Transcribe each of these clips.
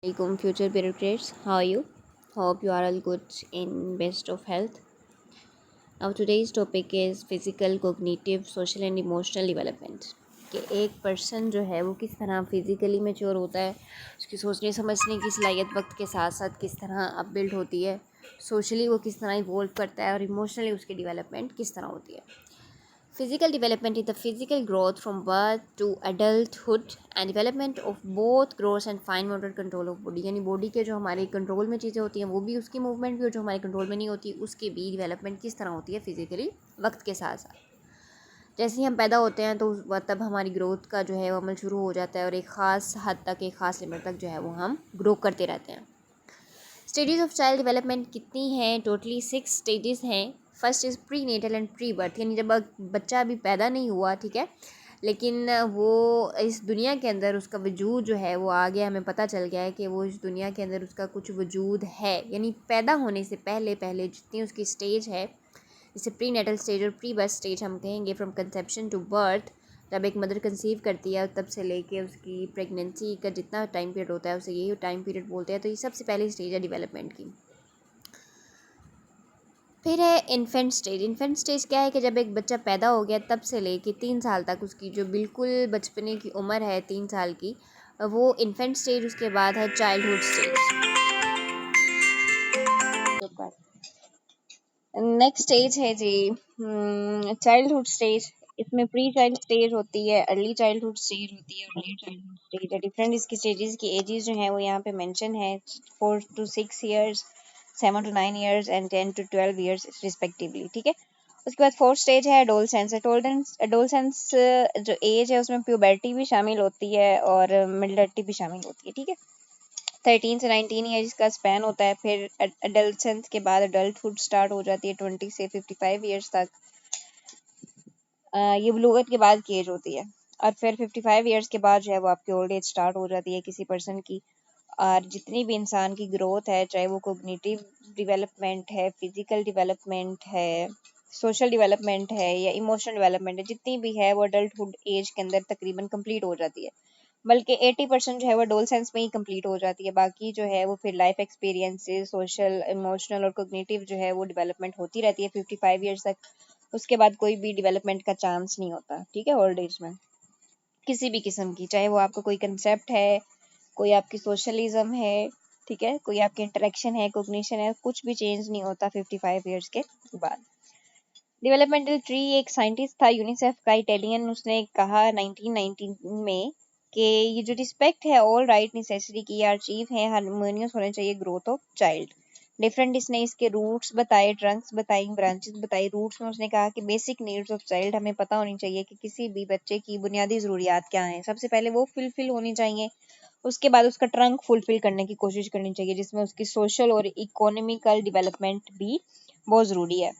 Alaikum future bureaucrats, how are you? Hope you are all good in best of health. Now today's topic is physical, cognitive, social and emotional development. कि एक person जो है वो किस तरह physically mature होता है, उसकी सोचने समझने की सलाहियत वक्त के साथ साथ किस तरह अप बिल्ड होती है, सोशली वो किस तरह इवॉल्व करता है और इमोशनली उसकी डेवलपमेंट किस तरह होती है. Physical development is the physical growth from birth to adulthood and development of both gross and fine motor control of body. यानी बॉडी के जो हमारे कंट्रोल में चीज़ें होती हैं वो भी, उसकी मूवमेंट भी, और जो हमारे कंट्रोल में नहीं होती उसकी भी डेवलपमेंट किस तरह होती है फिजिकली वक्त के साथ साथ. जैसे ही हम पैदा होते हैं तो तब हमारी ग्रोथ का जो है वो अमल शुरू हो जाता है और एक ख़ास हद तक, एक ख़ास लिमिट तक जो है वो हम ग्रो करते रहते हैं. स्टेजेस ऑफ चाइल्ड डेवलपमेंट कितनी हैं? टोटली 6 स्टेजेस हैं. First is prenatal and pre birth, यानी जब बच्चा अभी पैदा नहीं हुआ, ठीक है, लेकिन वो इस दुनिया के अंदर उसका वजूद जो है वो आ गया, हमें पता चल गया है कि वो इस दुनिया के अंदर उसका कुछ वजूद है. यानी पैदा होने से पहले पहले जितनी उसकी स्टेज है, जैसे प्री नेटल स्टेज और प्री बर्थ स्टेज हम कहेंगे, फ्रॉम कंसेप्शन टू बर्थ, जब एक मदर कंसीव करती है तब से लेके उसकी प्रेगनेंसी का जितना टाइम पीरियड होता है उसे यही टाइम पीरियड बोलते हैं. तो ये सबसे पहली स्टेज है डेवलपमेंट की. फिर है इन्फेंट स्टेज. इन्फेंट स्टेज क्या है कि जब एक बच्चा पैदा हो गया तब से लेके 3 साल तक उसकी जो बिल्कुल बचपने की उम्र है 3 साल की, वो इन्फेंट स्टेज. उसके बाद है चाइल्डहुड स्टेज. नेक्स्ट स्टेज है जी चाइल्डहुड स्टेज. इसमें प्री चाइल्ड स्टेज होती है, अर्ली चाइल्डहुड स्टेज होती है और लेट चाइल्डहुड स्टेज है. डिफरेंट इसकी स्टेजेस की एजेस जो हैं वो यहाँ पे मेंशन है. 4 to 6 years, 7 to 9 years and 10 to 12 years respectively. ठीक है. उसके बाद फोर्थ स्टेज है एडोलसेंस. एडोलसेंस जो एज है उसमें प्यूबर्टी भी शामिल होती है और मिडलर्टी भी शामिल होती है. ठीक है. 13 से 19 ईयर्स का स्पैन होता है. फिर एडल्सेंस के बाद अडल्टहुड स्टार्ट हो जाती है 20 से 55 ईयर्स तक. ये बलूगत के बाद की एज होती है. और फिर 55 ईयर्स के बाद जो है वो आपकी ओल्ड एज स्टार्ट हो जाती है किसी पर्सन की. और जितनी भी इंसान की ग्रोथ है, चाहे वो कोग्निटिव डेवलपमेंट है, फिजिकल डेवलपमेंट है, सोशल डेवलपमेंट है या इमोशनल डेवलपमेंट है, जितनी भी है वो अडल्टहुड एज के अंदर तकरीबन कंप्लीट हो जाती है. बल्कि 80% जो है वो डोलसेंस में ही कंप्लीट हो जाती है. बाकी जो है वो फिर लाइफ एक्सपीरियंसेस, सोशल, इमोशनल और कोग्निटिव जो है वो डेवलपमेंट होती रहती है 55 ईयर्स तक. उसके बाद कोई भी डेवलपमेंट का चांस नहीं होता. ठीक है. ओल्ड एज में किसी भी किस्म की, चाहे वो आपका कोई कंसेप्ट है, कोई आपकी सोशलिज्म है, ठीक है, कोई आपकी इंटरेक्शन है, कोग्निशन है, कुछ भी चेंज नहीं होता 55 ईयर्स के बाद. Developmental tree. एक साइंटिस्ट था यूनिसेफ का इटालियन, उसने कहा 1919 में कि ये जो रिस्पेक्ट है ऑल राइट नेसेसरी की अचीव है, हारमोनियस होना चाहिए ग्रोथ ऑफ चाइल्ड. डिफरेंट इसने इसके रूट्स बताए, ट्रंक्स बताई, ब्रांचेस बताई. रूट्स में उसने कहा कि बेसिक नीड्स ऑफ चाइल्ड हमें पता होनी चाहिए कि किसी भी बच्चे की बुनियादी ज़रूरियात क्या हैं. सबसे पहले वो फुलफिल होनी चाहिए. उसके बाद उसका ट्रंक फुलफिल करने की कोशिश करनी चाहिए, जिसमें उसकी सोशल और इकोनॉमिकल डेवलपमेंट भी बहुत ज़रूरी है.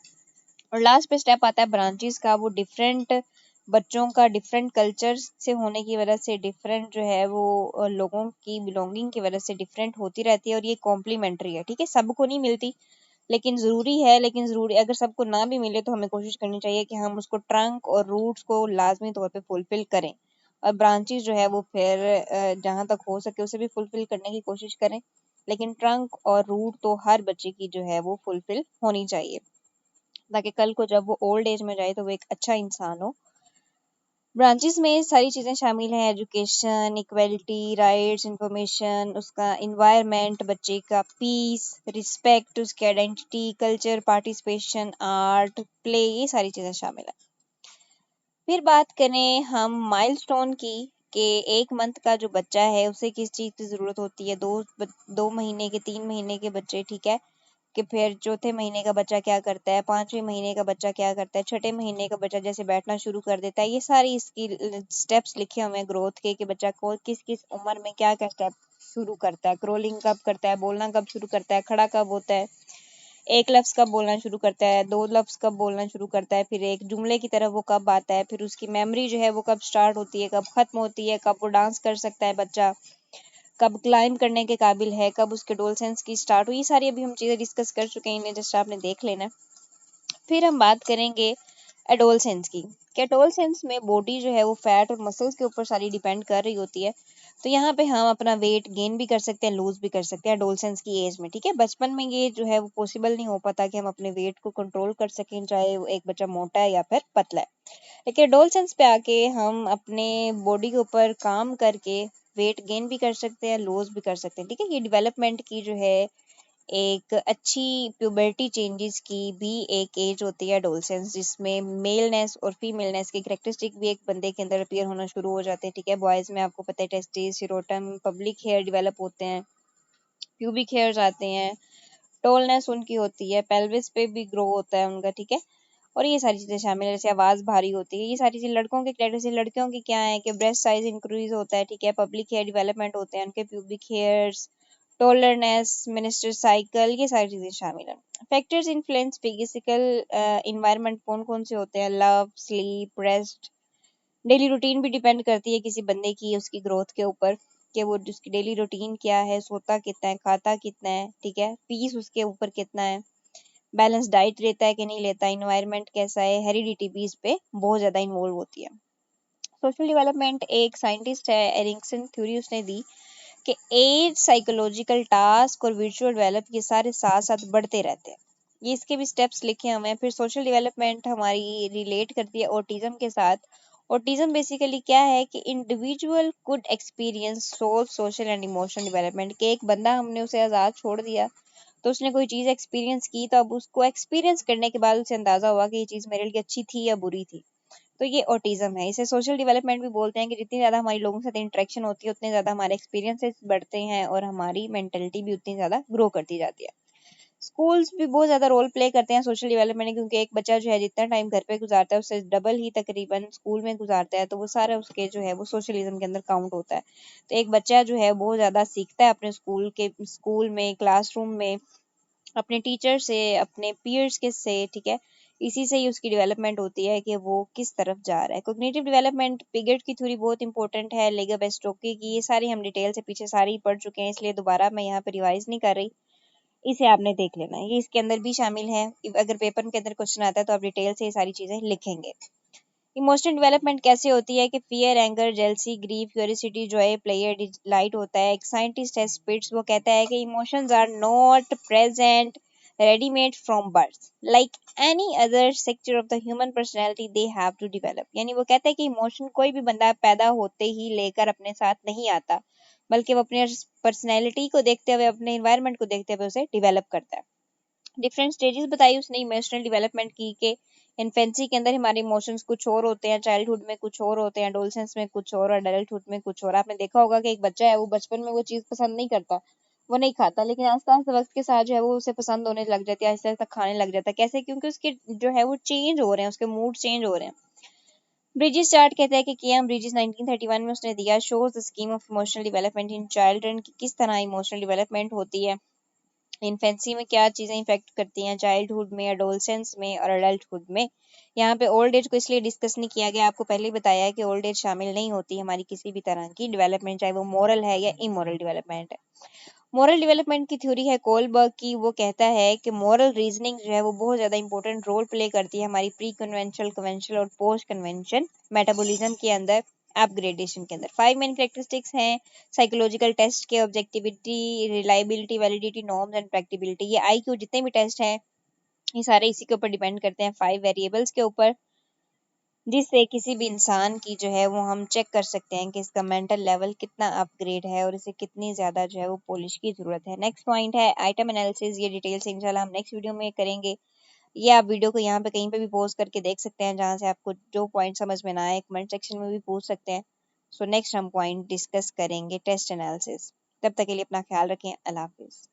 और लास्ट पे स्टेप आता है ब्रांचेस का. वो डिफरेंट बच्चों का डिफरेंट कल्चर से होने की वजह से, डिफरेंट जो है वो लोगों की बिलोंगिंग की वजह से डिफरेंट होती रहती है और ये कॉम्प्लीमेंट्री है. ठीक है. सबको नहीं मिलती लेकिन ज़रूरी है. लेकिन ज़रूरी अगर सबको ना भी मिले तो हमें कोशिश करनी चाहिए कि हम उसको ट्रंक और रूट्स को लाजमी तौर पे फुलफिल करें. और ब्रांचेस जो है वो फिर जहाँ तक हो सके उसे भी फुलफिल करने की कोशिश करें. लेकिन ट्रंक और रूट तो हर बच्चे की जो है वो फुलफिल होनी चाहिए, ताकि कल को जब वो ओल्ड एज में जाए तो वो एक अच्छा इंसान हो. ब्रांचेस में सारी चीज़ें शामिल हैं: एजुकेशन, इक्वलिटी, राइट्स, इंफॉर्मेशन, उसका इन्वायरमेंट, बच्चे का पीस, रिस्पेक्ट, उसकी identity, culture, participation, art, play, ये सारी चीज़ें शामिल हैं. फिर बात करें हम माइलस्टोन की, कि 1 मंथ का जो बच्चा है उसे किस चीज़ की ज़रूरत होती है. 2 महीने के, 3 महीने के बच्चे, ठीक है, कि फिर चौथे महीने का बच्चा क्या करता है, 5वें महीने का बच्चा क्या करता है, छठे महीने का बच्चा जैसे बैठना शुरू कर देता है. ये सारी इसकी स्टेप्स लिखे हुए हैं ग्रोथ के, कि बच्चा को किस किस उम्र में क्या क्या स्टेप शुरू करता है. क्रोलिंग कब करता है, बोलना कब शुरू करता है, खड़ा कब होता है, एक लफ्ज़ कब बोलना शुरू करता है, 2 लफ्ज़ कब बोलना शुरू करता है, फिर एक जुमले की तरफ वो कब आता है, फिर उसकी मेमोरी जो है वो कब स्टार्ट होती है, कब ख़त्म होती है, कब वो डांस कर सकता है बच्चा, कब क्लाइम करने के काबिल है, कब उसके डोलसेंस की स्टार्ट हुई. ये सारी अभी हम चीज़ें डिस्कस कर चुके हैं, इन्हें जस्ट आपने देख लेना है. फिर हम बात करेंगे एडोलसेंस की, कि एडोलसेंस में बॉडी जो है वो फैट और मसल्स के ऊपर सारी डिपेंड कर रही होती है. तो यहाँ पे हम अपना वेट गेन भी कर सकते हैं, लूज भी कर सकते हैं एडोलसेंस की एज में, ठीक है। बचपन में ये जो है वो पॉसिबल नहीं हो पाता कि हम अपने वेट को कंट्रोल कर सकें, चाहे वो एक बच्चा मोटा है या फिर पतला है। लेकिन एडोलसेंस पे आके हम अपने बॉडी के ऊपर काम करके वेट गेन भी कर सकते हैं, लूज भी कर सकते हैं, ठीक है। ये डेवलपमेंट की जो है एक अच्छी प्यूबर्टी चेंजेस की भी एक एज होती है एडोलसेंस, जिसमें मेलनेस और फीमेलनेस के कैरेक्टरिस्टिक भी एक बंदे के अंदर अपीयर होना शुरू हो जाते हैं, ठीक है। बॉयज में आपको पता है टेस्टिस, सीरोटम, पब्लिक हेयर डेवलप होते हैं, प्यूबिक हेयर्स आते हैं, टोलनेस उनकी होती है, पेल्विस पे भी ग्रो होता है उनका, ठीक है। और ये सारी चीजें शामिल है, जैसे आवाज भारी होती है, ये सारी चीजें लड़कों के कैरेक्टरिस्टिक। लड़कियों की क्या है कि ब्रेस्ट साइज इंक्रीज होता है, ठीक है, पब्लिक हेयर डेवलपमेंट होते हैं उनके, प्यूबिक हेयर्स, टोलरनेस, मिनिस्टर साइकिल, ये सारी चीजें शामिल हैं। फैक्टर्स इन्फ्लुएंस फिजिकल इन्वायरमेंट कौन कौन से होते हैं? Love, sleep, rest, daily routine भी डिपेंड करती है किसी बंदे की उसकी ग्रोथ के ऊपर, कि वो उसकी डेली रूटीन क्या है, सोता कितना है, खाता कितना है, ठीक है। पीस उसके ऊपर कितना है, बैलेंस डाइट लेता है कि नहीं लेता, इन्वायरमेंट कैसा है, हेरिडिटी भी इस पे बहुत ज्यादा इन्वॉल्व होती है। सोशल डेवलपमेंट, एक साइंटिस्ट है एरिक्सन थ्योरी उसने दी कि एज, साइकोलॉजिकल टास्क और विजुअल डेवलप ये सारे साथ साथ बढ़ते रहते हैं। ये इसके भी स्टेप्स लिखे हुए हैं। फिर सोशल डेवलपमेंट हमारी रिलेट करती है ऑटिज्म के साथ। ऑटिज्म बेसिकली क्या है कि individual could experience social and emotional development, के एक बंदा हमने उसे आज़ाद छोड़ दिया तो उसने कोई चीज़ एक्सपीरियंस की, तो अब उसको एक्सपीरियंस करने के बाद उसे अंदाजा हुआ कि ये चीज़ मेरे लिए अच्छी थी या बुरी थी, तो ये ऑटिज्म है। इसे सोशल डेवलपमेंट भी बोलते हैं कि जितनी ज़्यादा हमारी लोगों के साथ इंटरेक्शन होती है उतने ज़्यादा हमारे एक्सपीरियंसेस बढ़ते हैं और हमारी मेंटलिटी भी उतनी ज़्यादा ग्रो करती जाती है। स्कूल्स भी बहुत ज़्यादा रोल प्ले करते हैं सोशल डेवलपमेंट में, क्योंकि एक बच्चा जो है जितना टाइम घर पे गुजारता है उससे डबल ही तकरीबन स्कूल में गुजारता है, तो वो सारा उसके जो है वो सोशलिज्म के अंदर काउंट होता है। तो एक बच्चा जो है बहुत ज़्यादा सीखता है अपने स्कूल में, क्लासरूम में, अपने टीचर से, अपने पीयर्स के से, ठीक है। इसी से ही उसकी डेवलपमेंट होती है कि वो किस तरफ जा रहा है। कोग्निटिव डेवलपमेंट, पिगेट की थ्योरी बहुत इंपॉर्टेंट है, लेगा-वेस्ट्रोकी की, ये सारी हम डिटेल से पीछे सारी पढ़ चुके हैं, इसलिए दोबारा मैं यहाँ पे रिवाइज नहीं कर रही, इसे आपने देख लेना है, ये इसके अंदर भी शामिल है। अगर पेपर के अंदर क्वेश्चन आता है तो आप डिटेल से ये सारी चीजें लिखेंगे। इमोशनल डेवलपमेंट कैसे होती है कि fear, anger, jealousy, grief, curiosity, Joy, player, delight होता है। एक साइंटिस्ट है स्पिट्स, वो कहता है कि emotions are not present readymade from birth, like any other sector of the human personality, they have to develop. यानी वो कहता है कि इमोशन कोई भी बंदा पैदा होते ही लेकर अपने साथ नहीं आता, बल्कि वो अपने पर्सनैलिटी को देखते हुए, अपने इन्वायरमेंट को देखते हुए उसे डेवलप करता है। डिफरेंट स्टेजेस बताई उसने इमोशनल डेवलपमेंट की, के इन्फेंसी के अंदर हमारे इमोशंस कुछ और होते हैं, चाइल्डहुड में कुछ और होते हैं, एडोलसेंस में कुछ और अडल्टहुड में कुछ और। आपने देखा होगा कि एक बच्चा है वो बचपन में वो चीज पसंद नहीं करता, वो नहीं खाता, लेकिन आस्ते आस्ते वक्त के साथ जो है वो उसे पसंद होने लग जाती है, आहिस्ता आहिस्ता खाने लग जाता है। कैसे? क्योंकि उसके जो है वो चेंज हो रहे हैं, उसके मूड चेंज हो रहे हैं। ब्रिजिस चार्ट कहता है कि कियाम ब्रिजिस 1931 में उसने दिया, shows the scheme of emotional development in children, की किस तरह इमोशनल डेवलपमेंट होती है, इन्फेंसी में क्या चीजें इफेक्ट करती हैं, चाइल्डहुड में, एडोलसेंस में और अडल्टहुड में। यहाँ पे ओल्ड एज को इसलिए डिस्कस नहीं किया गया, आपको पहले ही बताया है कि ओल्ड एज शामिल नहीं होती हमारी किसी भी तरह की डेवलपमेंट, चाहे वो मोरल है या इमोरल डेवलपमेंट है। मोरल डेवलपमेंट की थ्योरी है कोलबर्ग की, वो कहता है कि मोरल रीजनिंग जो है वो बहुत ज्यादा इंपॉर्टेंट रोल प्ले करती है हमारी प्री कन्वेंशनल, कन्वेंशनल और पोस्ट कन्वेंशन मेटाबॉलिज्म के अंदर, अपग्रेडेशन के अंदर। 5 मेन कैरेक्टरिस्टिक्स हैं साइकोलॉजिकल टेस्ट के: objectivity, reliability, validity, norms and practicability. ये IQ जितने भी टेस्ट हैं ये सारे इसी के ऊपर डिपेंड करते हैं, 5 वेरिएबल्स के ऊपर, जिससे किसी भी इंसान की जो है वो हम चेक कर सकते हैं कि इसका मेंटल लेवल कितना अपग्रेड है और इसे कितनी ज़्यादा जो है वो पॉलिश की ज़रूरत है। नेक्स्ट पॉइंट है आइटम एनालिसिस, ये डिटेल से इंशाल्लाह हम नेक्स्ट वीडियो में करेंगे। ये आप वीडियो को यहाँ पे कहीं पे भी पॉज करके देख सकते हैं, जहाँ से आपको जो पॉइंट समझ में ना आए कमेंट सेक्शन में भी पूछ सकते हैं। सो नेक्स्ट हम पॉइंट डिस्कस करेंगे टेस्ट एनालिसिस। तब तक के लिए अपना ख्याल रखें। अल्लाह हाफिज़।